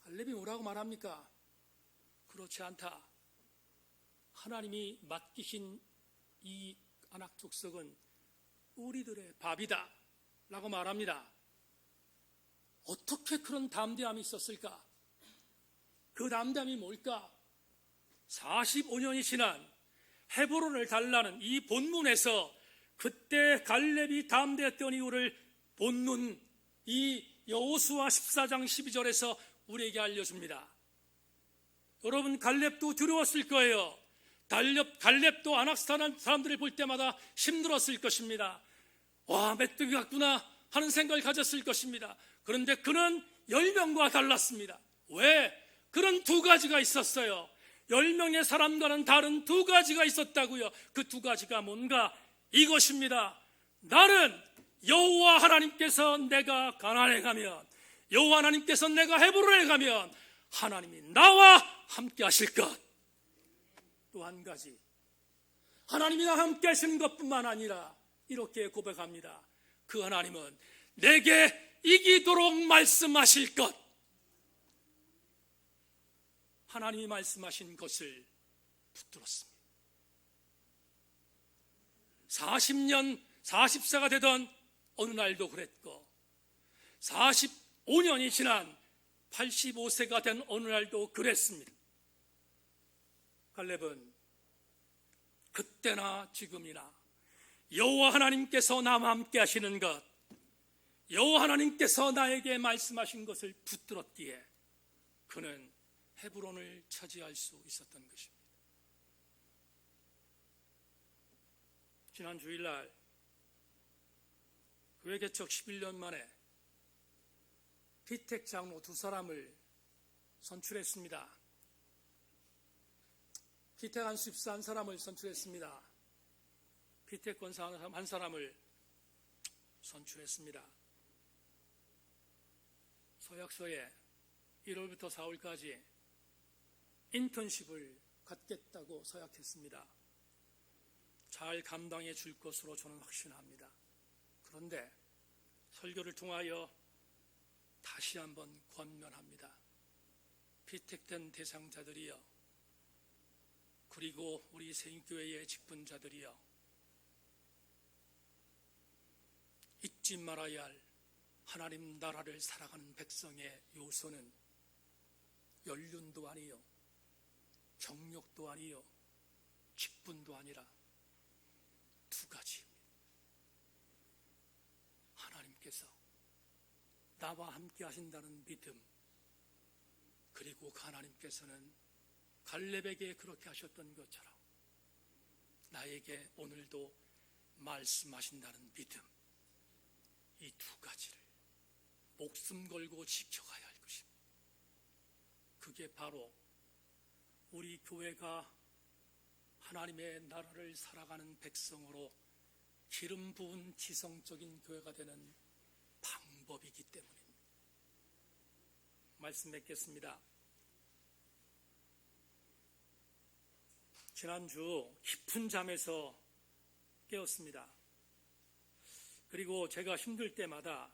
갈렙이 뭐라고 말합니까? 그렇지 않다. 하나님이 맡기신 이 아낙 족속은 우리들의 밥이다 라고 말합니다. 어떻게 그런 담대함이 있었을까? 그 담대함이 뭘까? 45년이 지난 헤브론을 달라는 이 본문에서 그때 갈렙이 담대했던 이유를 본문 이 여호수아 14장 12절에서 우리에게 알려줍니다. 여러분, 갈렙도 두려웠을 거예요. 갈렙도 아낙 사람들을 볼 때마다 힘들었을 것입니다. 와, 메뚜기 같구나 하는 생각을 가졌을 것입니다. 그런데 그는 10명과 달랐습니다. 왜? 그런 두 가지가 있었어요. 10명의 사람과는 다른 두 가지가 있었다고요. 그 두 가지가 뭔가? 이것입니다. 나는 여호와 하나님께서 내가 가나안에 가면, 여호와 하나님께서 내가 헤브론에 가면 하나님이 나와 함께 하실 것. 또 한 가지, 하나님이 나와 함께 하시는 것뿐만 아니라 이렇게 고백합니다. 그 하나님은 내게 이기도록 말씀하실 것. 하나님이 말씀하신 것을 붙들었습니다. 40세가 되던 어느 날도 그랬고 45년이 지난 85세가 된 어느 날도 그랬습니다. 갈렙은 그때나 지금이나 여호와 하나님께서 나와 함께 하시는 것, 여호와 하나님께서 나에게 말씀하신 것을 붙들었기에 그는 헤브론을 차지할 수 있었던 것입니다. 지난 주일날 교회 개척 11년 만에 피택 장로 2사람을 선출했습니다. 피택 한 14사람을 선출했습니다. 피택 권사 한 사람을 선출했습니다. 서약서에 1월부터 4월까지 인턴십을 갖겠다고 서약했습니다. 잘 감당해 줄 것으로 저는 확신합니다. 그런데 설교를 통하여 다시 한번 권면합니다. 피택된 대상자들이여, 그리고 우리 세인교회의 직분자들이여, 잊지 말아야 할 하나님 나라를 살아가는 백성의 요소는 연륜도 아니요, 경력도 아니요, 직분도 아니라 두 가지입니다. 하나님께서 나와 함께 하신다는 믿음, 그리고 하나님께서는 갈렙에게 그렇게 하셨던 것처럼 나에게 오늘도 말씀하신다는 믿음, 이 두 가지를 목숨 걸고 지켜가야 할 것입니다. 그게 바로 우리 교회가 하나님의 나라를 살아가는 백성으로 기름 부은 지성적인 교회가 되는 방법이기 때문입니다. 말씀 맺겠습니다. 지난주 깊은 잠에서 깨었습니다. 그리고 제가 힘들 때마다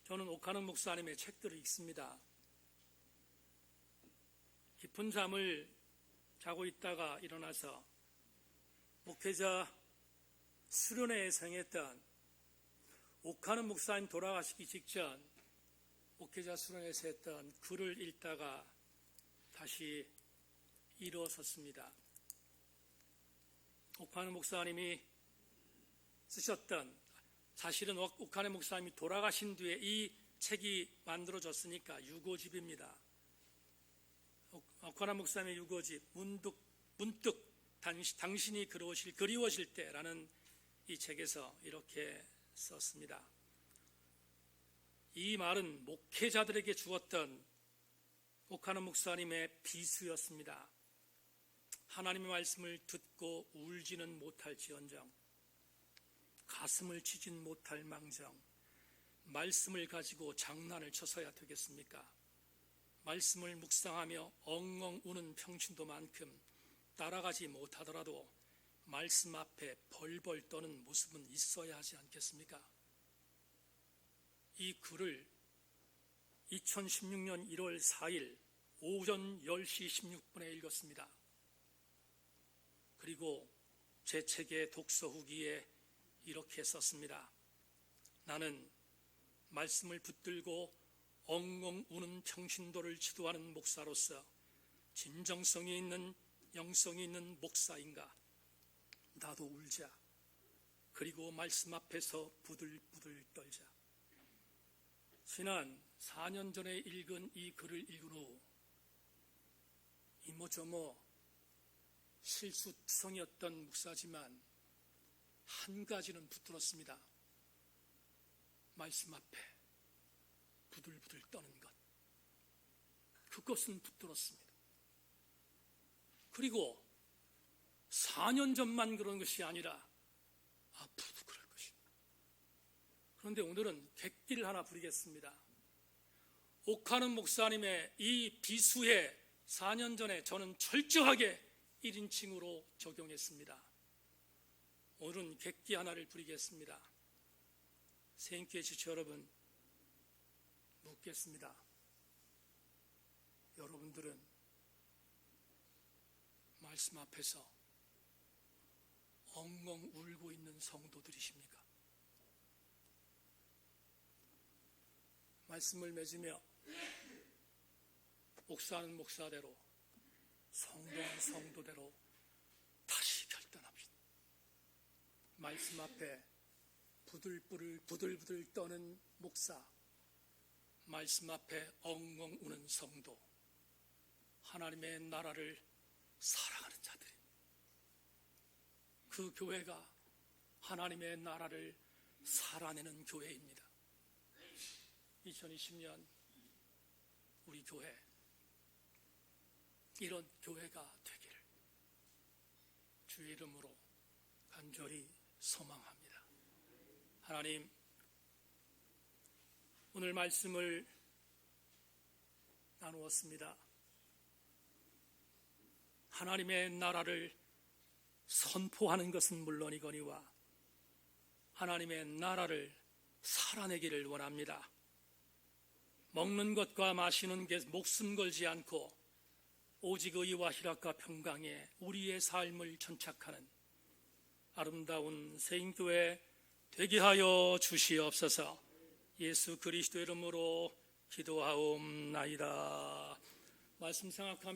저는 옥하는 목사님의 책들을 읽습니다. 깊은 잠을 자고 있다가 일어나서 목회자 수련회에 성했던 옥하는 목사님 돌아가시기 직전 목회자 수련회에서 했던 글을 읽다가 다시 일어섰습니다. 옥하는 목사님이 쓰셨던, 사실은 옥하는 목사님이 돌아가신 뒤에 이 책이 만들어졌으니까 유고집입니다. 옥하는 목사님의 유고집, 문득 당신이 그리워질 때라는 이 책에서 이렇게 썼습니다. 이 말은 목회자들에게 주었던 옥하는 목사님의 비수였습니다. 하나님의 말씀을 듣고 울지는 못할지언정, 가슴을 치진 못할 망정, 말씀을 가지고 장난을 쳐서야 되겠습니까? 말씀을 묵상하며 엉엉 우는 평신도만큼 따라가지 못하더라도 말씀 앞에 벌벌 떠는 모습은 있어야 하지 않겠습니까? 이 글을 2016년 1월 4일 오전 10시 16분에 읽었습니다. 그리고 제 책의 독서 후기에 이렇게 썼습니다. 나는 말씀을 붙들고 엉엉 우는 평신도를 지도하는 목사로서 진정성이 있는, 영성이 있는 목사인가? 나도 울자. 그리고 말씀 앞에서 부들부들 떨자. 지난 4년 전에 읽은 이 글을 읽은 후 이모저모 실수투성이었던 목사지만 한 가지는 붙들었습니다. 말씀 앞에 부들부들 떠는 것, 그것은 붙들었습니다. 그리고 4년 전만 그런 것이 아니라 앞으로도 그럴 것입니다. 그런데 오늘은 객기를 하나 부리겠습니다. 옥하는 목사님의 이 비수에 4년 전에 저는 철저하게 1인칭으로 적용했습니다. 오늘은 객기 하나를 부리겠습니다. 세인교회 지체 여러분, 묻겠습니다. 여러분들은 말씀 앞에서 엉엉 울고 있는 성도들이십니까? 말씀을 맺으며 목사는 목사대로, 성도는 성도대로 다시 결단합시다. 말씀 앞에 부들부들 떠는 목사, 말씀 앞에 엉엉 우는 성도, 하나님의 나라를 살아가는 자들이, 그 교회가 하나님의 나라를 살아내는 교회입니다. 2020년 우리 교회, 이런 교회가 되기를 주의 이름으로 간절히 소망합니다. 하나님, 오늘 말씀을 나누었습니다. 하나님의 나라를 선포하는 것은 물론이거니와 하나님의 나라를 살아내기를 원합니다. 먹는 것과 마시는 게 목숨 걸지 않고 오직 의와 희락과 평강에 우리의 삶을 전착하는 아름다운 세인교회 되게 하여 주시옵소서. 예수 그리스도 이름으로 기도하옵나이다. 말씀 생각하며